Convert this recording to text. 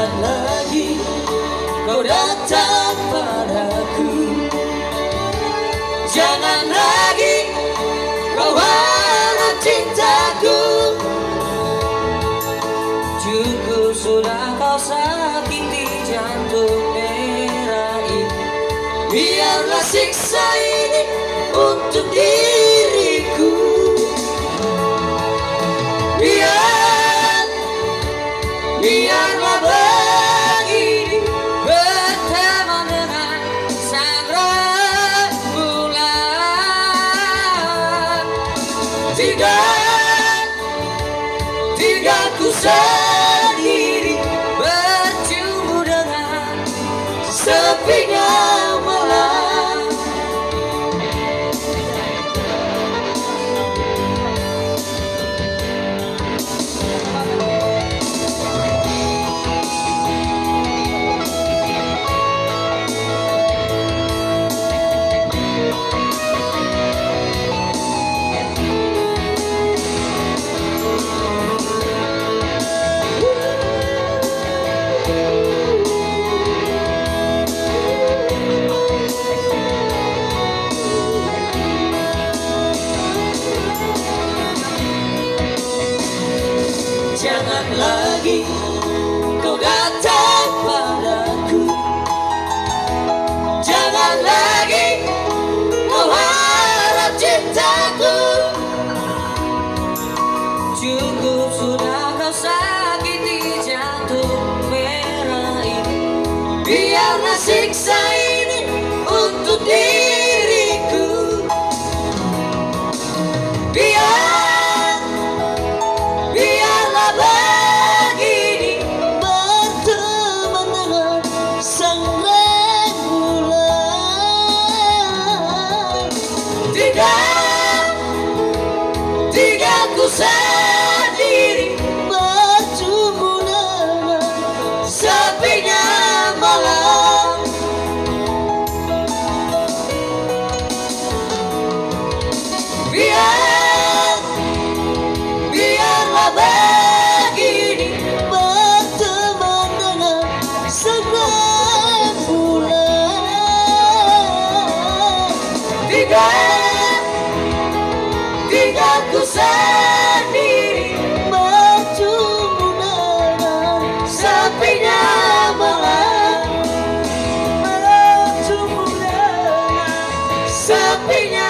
Jangan lagi kau datang padaku, jangan lagi kau harap cintaku. Cukup sudah kau sakiti jantung merah ini. Biarlah siksa ini untuk diriku. Biarlah begini berteman dengan sang rembulan. Tidak ku sendiri berjumpa dengan sepinya malam. Jangan lagi kau datang padaku, jangan lagi kau harap cintaku. Cukup sudah kau sakiti jantung merah ini. Biarlah siksa ini untuk diriku. Biarlah begini berteman dengan sang rembulan. Tidak ku sendiri berjumpa dengan sepinya malam. Biarlah begini berteman dengan sang rembulan. Tidak ku sendiri berjumpa dengan sepinya malam. Berjumpa dengan sepinya